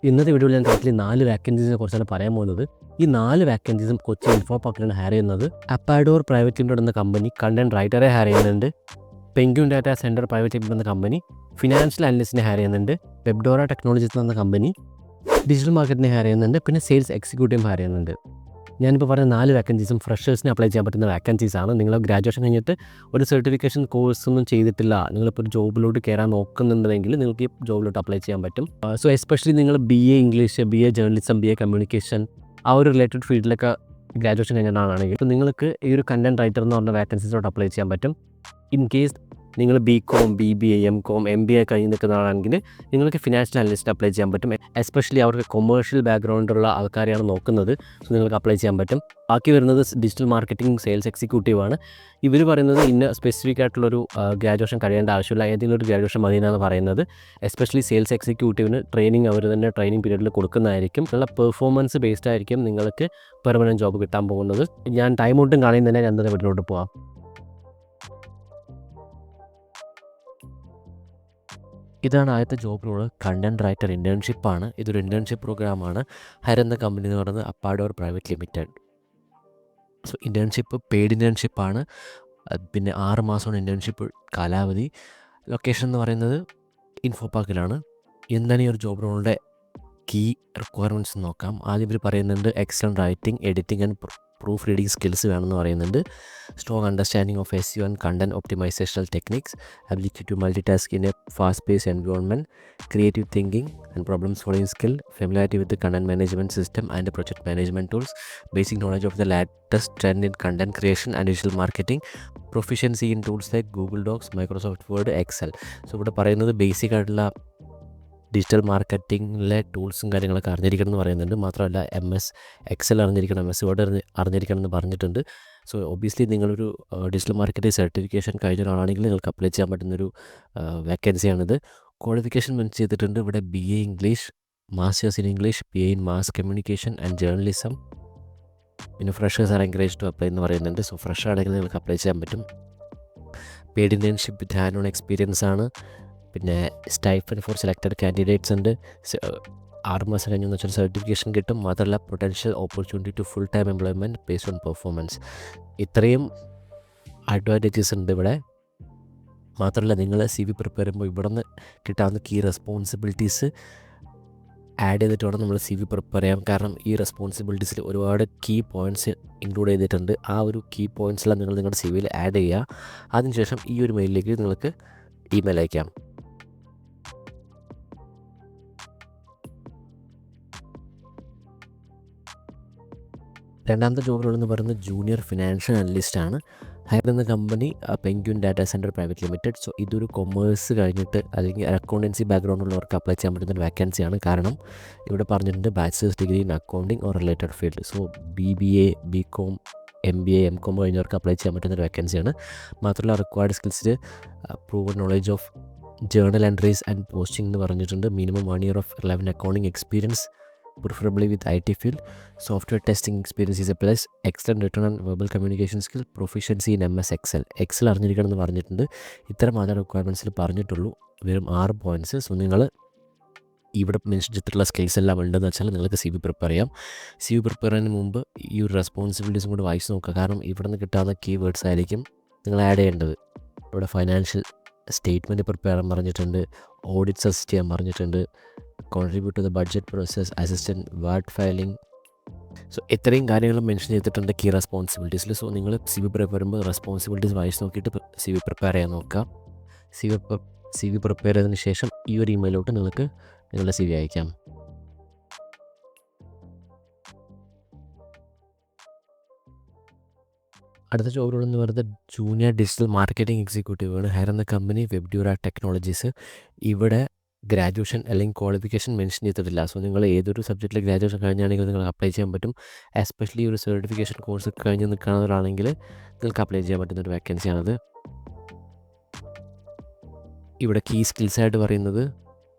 ഇന്നത്തെ വീഡിയോയിൽ ഞാൻ ടോട്ടലി 4 വാക്കൻസീസിനെ കുറിച്ചാണ് പറയാൻ പോകുന്നത്. ഈ 4 വാക്കൻസീസും കൊച്ചി ഇൻഫോപാർക്കിലാണ് ഹയർ ചെയ്യുന്നത്. അപ്പാഡോർ പ്രൈവറ്റ് ലിമിറ്റഡ് എന്ന കമ്പനി കണ്ടന്റ് റൈറ്ററെ ഹയർ ചെയ്യുന്നുണ്ട്. Penguin data centre private limited എന്ന കമ്പനി ഫിനാൻഷ്യൽ അനലിസ്റ്റിനെ ഹയർ ചെയ്യുന്നുണ്ട്. വെബ്ഡോറ ടെക്നോളജീസ് എന്ന കമ്പനി ഡിജിറ്റൽ മാർക്കറ്റിനെ ഹയർ ചെയ്യുന്നുണ്ട്. പിന്നെ സെയിൽസ് എക്സിക്യൂട്ടീവ് ഹയർ ചെയ്യുന്നുണ്ട്. ഞാനിപ്പോൾ പറഞ്ഞ 4 വാക്കൻസീസും ഫ്രഷേഴ്സിന് അപ്ലൈ ചെയ്യാൻ പറ്റുന്ന വാക്കൻസീസാണ്. നിങ്ങൾ ഗ്രാജുവേഷൻ കഴിഞ്ഞിട്ട് ഒരു സർട്ടിഫിക്കേഷൻ കോഴ്സൊന്നും ചെയ്തിട്ടില്ല, നിങ്ങളിപ്പോൾ ഒരു ജോബിലോട്ട് കയറാൻ നോക്കുന്നുണ്ടെങ്കിൽ നിങ്ങൾക്ക് ഈ ജോബിലോട്ട് അപ്ലൈ ചെയ്യാൻ പറ്റും. സോ എസ്പെഷ്യലി നിങ്ങൾ BA English, BA journalism, BA communication ആ ഒരു റിലേറ്റഡ് ഫീൽഡിലൊക്കെ ഗ്രാജുവേഷൻ കഴിഞ്ഞിട്ടാണെങ്കിൽ ഇപ്പോൾ നിങ്ങൾക്ക് ഈ ഒരു കണ്ടന്റ് റൈറ്റർ എന്ന് പറഞ്ഞ വാക്കൻസീസിലോട്ട് അപ്ലൈ ചെയ്യാൻ പറ്റും. ഇൻ കേസ് നിങ്ങൾ BCom, BBA, MCom, MBA കഴിഞ്ഞ് നിൽക്കുന്നതാണെങ്കിൽ നിങ്ങൾക്ക് ഫിനാൻഷ്യൽ അനലിസ്റ്റ് അപ്ലൈ ചെയ്യാൻ പറ്റും. എസ്പെഷ്യലി അവർക്ക് കൊമേഴ്ഷ്യൽ ബാക്ക്ഗ്രൗണ്ടുള്ള ആൾക്കാരെയാണ് നോക്കുന്നത്. സോ നിങ്ങൾക്ക് അപ്ലൈ ചെയ്യാൻ പറ്റും. ബാക്കി വരുന്നത് ഡിജിറ്റൽ മാർക്കറ്റിംഗ്, സെയിൽസ് എക്സിക്യൂട്ടീവ് ആണ്. ഇവർ പറയുന്നത് ഇന്ന സ്പെസിഫിക് ആയിട്ടുള്ളൊരു ഗ്രാജുവേഷൻ കഴിയേണ്ട ആവശ്യമില്ല, ഏതെങ്കിലും ഒരു ഗ്രാജുവേഷൻ മതി എന്നാണ് പറയുന്നത്. എസ്പെഷ്യലി സെയിൽസ് എക്സിക്യൂട്ടീവിന് ട്രെയിനിങ് അവർ തന്നെ ട്രെയിനിങ് പീരീഡിൽ കൊടുക്കുന്നതായിരിക്കും. നല്ല പെർഫോമൻസ് ബേസ്ഡ് ആയിരിക്കും നിങ്ങൾക്ക് പെർമനൻറ്റ് ജോബ് കിട്ടാൻ പോകുന്നത്. ഞാൻ ടൈം ഒട്ടും കാണുന്നതിനെ ഞാൻ തന്നെ വീട്ടിലോട്ട് പോകാം. ഇതാണ് ആദ്യത്തെ ജോബ് റോള്. കണ്ടന്റ് റൈറ്റർ ഇൻറ്റേൺഷിപ്പാണ്. ഇതൊരു ഇൻറ്റേൺഷിപ്പ് പ്രോഗ്രാമാണ്. ഹയർ എന്ന കമ്പനി എന്ന് പറയുന്നത് അപ്പാഡോർ private limited. So internship paid ഇൻറ്റേൺഷിപ്പാണ്. പിന്നെ 6 മാസമാണ് ഇൻറ്റേൺഷിപ്പ് കാലാവധി. ലൊക്കേഷൻ എന്ന് പറയുന്നത് ഇൻഫോപാർക്കിലാണ്. എന്താണ് ഈ ഒരു ജോബ് റോളിൻ്റെ കീ റിക്വയർമെൻറ്റ്സ് നോക്കാം. ആദ്യം ഇവർ പറയുന്നുണ്ട് excellent writing, editing and proof reading skills വേണമെന്ന് പറയുന്നുണ്ട്. Strong understanding of SEO and content optimisational techniques, ability to multitask in a fast-paced environment, creative thinking and problem-solving skill, familiarity with the content management system and project management tools, basic knowledge of the latest trend in content creation and digital marketing, proficiency in tools like Google Docs, Microsoft Word, Excel. So ഇവിടെ പറയുന്നത് basic ആയിട്ടുള്ള digital മാർക്കറ്റിങ്ങിലെ ടൂൾസും കാര്യങ്ങളൊക്കെ അറിഞ്ഞിരിക്കണം എന്ന് പറയുന്നുണ്ട്. മാത്രമല്ല MS Excel അറിഞ്ഞിരിക്കണം, MS Word അറിഞ്ഞിരിക്കണം എന്ന് പറഞ്ഞിട്ടുണ്ട്. സോ ഒബ്വിയസ്ലി നിങ്ങളൊരു ഡിജിറ്റൽ മാർക്കറ്റിംഗ് സർട്ടിഫിക്കേഷൻ കഴിഞ്ഞ ഒരാളാണെങ്കിൽ നിങ്ങൾക്ക് അപ്ലൈ ചെയ്യാൻ പറ്റുന്നൊരു വാക്കൻസിയാണിത്. ക്വാളിഫിക്കേഷൻ മെൻഷൻ ചെയ്തിട്ടുണ്ട് ഇവിടെ BA English, masters in English, PA in mass communication and journalism. പിന്നെ freshers are encourage to apply എന്ന് പറയുന്നുണ്ട്. സോ ഫ്രഷ് ആണെങ്കിൽ നിങ്ങൾക്ക് അപ്ലൈ ചെയ്യാൻ പറ്റും. Paid internship with hand on experience ആണ്. പിന്നെ സ്റ്റൈഫൻ ഫോർ സെലക്റ്റഡ് കാൻഡിഡേറ്റ്സ് ഉണ്ട്. 6 മാസം കഴിഞ്ഞെന്ന് വെച്ചാൽ സർട്ടിഫിക്കേഷൻ കിട്ടും. മാത്രമല്ല potential opportunity to full time employment based on performance. ഇത്രയും അഡ്വാൻറ്റേജസ് ഉണ്ട് ഇവിടെ. മാത്രമല്ല നിങ്ങൾ CV പ്രിപ്പയർ ചെയ്യുമ്പോൾ ഇവിടെ നിന്ന് കിട്ടാവുന്ന കീ റെസ്പോൺസിബിലിറ്റീസ് ആഡ് ചെയ്തിട്ട് വേണം നമ്മൾ CV പ്രിപ്പയർ ചെയ്യാം. കാരണം ഈ റെസ്പോൺസിബിലിറ്റീസിൽ ഒരുപാട് കീ പോയിൻറ്റ്സ് ഇൻക്ലൂഡ് ചെയ്തിട്ടുണ്ട്. ആ ഒരു കീ പോയിൻറ്റ്സെല്ലാം നിങ്ങൾ നിങ്ങളുടെ CVയിൽ ആഡ് ചെയ്യുക. അതിനുശേഷം ഈ ഒരു മെയിലിലേക്ക് നിങ്ങൾക്ക് ഇമെയിൽ അയക്കാം. രണ്ടാമത്തെ ജോബ് റോൾ എന്ന് പറയുന്നത് ജൂനിയർ ഫിനാൻഷ്യൽ അനലിസ്റ്റ് ആണ്. ഹയർ എന്ന company penguin data centre private limited. So ഇതൊരു കൊമേഴ്സ് കഴിഞ്ഞിട്ട് അല്ലെങ്കിൽ അക്കൗണ്ടൻസി ബാക്ക്ഗ്രൗണ്ട് ഉള്ളവർക്ക് അപ്ലൈ ചെയ്യാൻ പറ്റുന്ന വാക്കൻസിയാണ്. കാരണം ഇവിടെ പറഞ്ഞിട്ടുണ്ട് bachelors degree in accounting or related field. So BBA, BCom, MBA, MCom കഴിഞ്ഞവർക്ക് അപ്ലൈ ചെയ്യാൻ പറ്റുന്നൊരു വാക്കൻസിയാണ്. മാത്രമല്ല റിക്വയർഡ് സ്കിൽസിൽ proven knowledge of journal entries and posting എന്ന് പറഞ്ഞിട്ടുണ്ട്. Minimum 1 year of relevant accounting experience, preferably with IT field. Software testing experience is a plus. Excellent written and verbal communication skill. Proficiency in MS Excel അറിഞ്ഞിരിക്കണം എന്ന് പറഞ്ഞിട്ടുണ്ട്. ഇത്തരം മാത്രം റിക്വയർമെൻറ്റ്സിൽ പറഞ്ഞിട്ടുള്ളൂ. വെറും 6 points. So നിങ്ങൾ ഇവിടെ മെൻഷൻ ചെയ്തിട്ടുള്ള സ്കിൽസ് എല്ലാം ഉണ്ടെന്ന് വെച്ചാൽ നിങ്ങൾക്ക് CV പ്രിപ്പയർ ചെയ്യാം. CV പ്രിപ്പയർ ചെയ്യുന്നതിന് മുമ്പ് ഈ ഒരു റെസ്പോൺസിബിലിറ്റീസും കൂടി വായിച്ച് നോക്കുക. കാരണം ഇവിടെ നിന്ന് കിട്ടാവുന്ന കീവേഡ്സ് ആയിരിക്കും നിങ്ങൾ ആഡ് ചെയ്യേണ്ടത്. ഇവിടെ ഫൈനാൻഷ്യൽ സ്റ്റേറ്റ്മെൻറ്റ് പ്രിപ്പയർ ചെയ്യാൻ പറഞ്ഞിട്ടുണ്ട്, ഓഡിറ്റ്സ് അസിസ്റ്റ് ചെയ്യാൻ പറഞ്ഞിട്ടുണ്ട്, contribute to the budget process, assistant ward filing. So ഇത്രയും കാര്യങ്ങൾ മെൻഷൻ ചെയ്തിട്ടുണ്ട് കീ റെസ്പോൺസിബിലിറ്റീസിൽ. സോ നിങ്ങൾ CV പ്രിപ്പയർ ചെയ്യുമ്പോൾ റെസ്പോൺസിബിലിറ്റീസ് വായിച്ച് നോക്കിയിട്ട് CV പ്രിപ്പയർ ചെയ്യാൻ നോക്കുക. CV പ്രിപ്പയർ ചെയ്തതിന് ശേഷം ഈ ഒരു ഇമെയിലോട്ട് നിങ്ങൾക്ക് നിങ്ങളുടെ CV അയക്കാം. അടുത്ത ജോബ് റോൾ എന്ന് പറയുന്നത് ജൂനിയർ ഡിജിറ്റൽ മാർക്കറ്റിംഗ് എക്സിക്യൂട്ടീവ് ആണ്. ഹയർ എന്ന കമ്പനി വെബ്ഡോറ ടെക്നോളജീസ്. ഇവിടെ ഗ്രാജുവേഷൻ അല്ലെങ്കിൽ ക്വാളിഫിക്കേഷൻ മെൻഷൻ ചെയ്തിട്ടില്ല. സോ നിങ്ങൾ ഏതൊരു സബ്ജക്റ്റിൽ ഗ്രാജുവേഷൻ കഴിഞ്ഞാണെങ്കിൽ നിങ്ങൾക്ക് അപ്ലൈ ചെയ്യാൻ പറ്റും. എസ്പെഷ്യലി ഒരു സർട്ടിഫിക്കേഷൻ കോഴ്സ് കഴിഞ്ഞ് നിൽക്കുന്നവരാണെങ്കിൽ നിങ്ങൾക്ക് അപ്ലൈ ചെയ്യാൻ പറ്റുന്നൊരു വാക്കൻസിയാണത്. ഇവിടെ കീ സ്കിൽസായിട്ട് പറയുന്നത്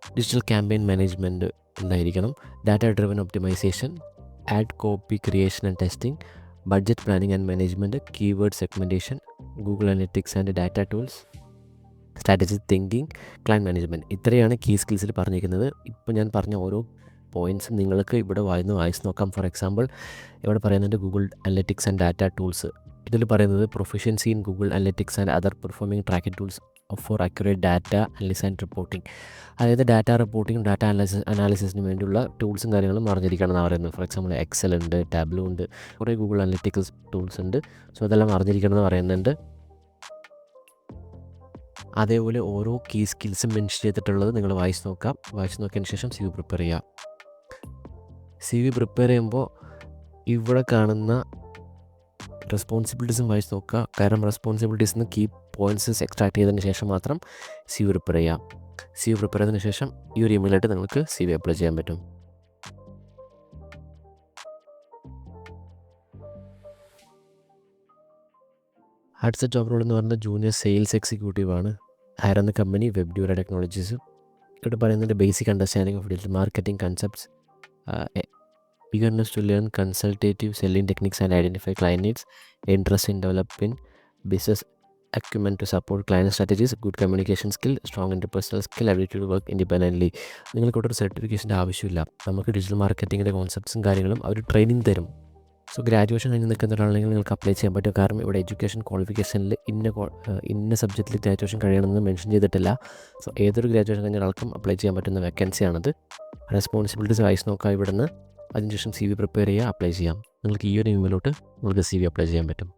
ഡിജിറ്റൽ ക്യാമ്പയിൻ മാനേജ്മെൻറ്റ് ഉണ്ടായിരിക്കണം, data driven optimisation, ad copy creation and testing, budget planning and management, keyword segmentation, Google analytics and data tools, strategic thinking, client management. ഇത്രയാണ് കീ സ്കിൽസിൽ പറഞ്ഞിരിക്കുന്നത്. ഇപ്പോൾ ഞാൻ പറഞ്ഞ ഓരോ പോയിൻറ്റ്സ് നിങ്ങൾക്ക് ഇവിടെ വായിച്ച് നോക്കാം. ഫോർ എക്സാമ്പിൾ ഇവിടെ പറയുന്നുണ്ട് Google analytics and data tools. ഇതിൽ പറയുന്നത് proficiency in Google analytics and other performing tracking tools four accurate data analysis and reporting. അതായത് ഡാറ്റ റിപ്പോർട്ടിംഗ്, ഡാറ്റ അനാലിസിസിന് വേണ്ടിയുള്ള ടൂൾസും കാര്യങ്ങളും അറിഞ്ഞിരിക്കണം എന്നാണ് പറയുന്നത്. ഫോർ എക്സാമ്പിൾ എക്സൽ ഉണ്ട്, ടാബ്ലോ ഉണ്ട്, കുറേ ഗൂഗിൾ അനലിറ്റിക്സ് ടൂൾസ് ഉണ്ട്. സോ അതെല്ലാം അറിഞ്ഞിരിക്കണം എന്ന് പറയുന്നുണ്ട്. അതേപോലെ ഓരോ കീ സ്കിൽസും മെൻഷൻ ചെയ്തിട്ടുള്ളത് നിങ്ങൾ വായിച്ച് നോക്കാം. വായിച്ച് നോക്കിയതിന് ശേഷം CV പ്രിപ്പയർ ചെയ്യാം. CV പ്രിപ്പയർ ചെയ്യുമ്പോൾ ഇവിടെ കാണുന്ന റെസ്പോൺസിബിലിറ്റീസും വായിച്ച് നോക്കുക. കാരണം റെസ്പോൺസിബിലിറ്റീസിൽ നിന്ന് കീ പോയിൻറ്റ്സ് എക്സ്ട്രാക്ട് ചെയ്തതിന് ശേഷം മാത്രം CV പ്രിപ്പയർ ചെയ്യാം. CV പ്രിപ്പയർ ചെയ്തതിന് ശേഷം ഈ ഒരു ഇമെയിലായിട്ട് നിങ്ങൾക്ക് CV അപ്ലൈ ചെയ്യാൻ പറ്റും. അടുത്ത ജോബ് റോൾ എന്ന് പറയുന്നത് ജൂനിയർ സെയിൽസ് എക്സിക്യൂട്ടീവ് ആണ്. ഹയർ എന്ന കമ്പനി വെബ് ഡ്യൂറ ടെക്നോളജീസ്. ഇവിടെ പറയുന്നത് basic understanding of digital marketing concepts, eagerness to learn consultative selling techniques and identify client needs, interest in developing business acumen to support client strategies, good communication skill, strong interpersonal skill, ability to work independently. നിങ്ങൾക്ക് ഇവിടെ ഒരു സർട്ടിഫിക്കേഷൻ്റെ ആവശ്യമില്ല. നമുക്ക് digital മാർക്കറ്റിങ്ങിൻ്റെ കോൺസെപ്റ്റ്സും കാര്യങ്ങളും അവർ training തരും. So graduation കഴിഞ്ഞ് നിൽക്കുന്ന ഒരാളാണെങ്കിൽ നിങ്ങൾക്ക് അപ്ലൈ ചെയ്യാൻ പറ്റും. കാരണം ഇവിടെ എഡ്യൂക്കേഷൻ ക്വാളിഫിക്കേഷനിൽ ഇന്ന സബ്ജക്റ്റിൽ ഗ്രാജുവേഷൻ കഴിയണമെന്ന് മെൻഷൻ ചെയ്തിട്ടില്ല. സോ ഏതൊരു ഗ്രാജുവേഷൻ കഴിഞ്ഞ ഒരാൾക്കും അപ്ലൈ ചെയ്യാൻ പറ്റുന്ന വേക്കൻസിയാണത്. റെസ്പോൺസിബിലിറ്റീസ് വായിച്ച് നോക്കാം ഇവിടുന്ന്. അതിനുശേഷം CV പ്രിപ്പയർ ചെയ്യുക, അപ്ലൈ ചെയ്യാം. നിങ്ങൾക്ക് ഈ ഒരു ഇമെയിലോട്ട് നിങ്ങൾക്ക് CV അപ്ലൈ ചെയ്യാൻ പറ്റും.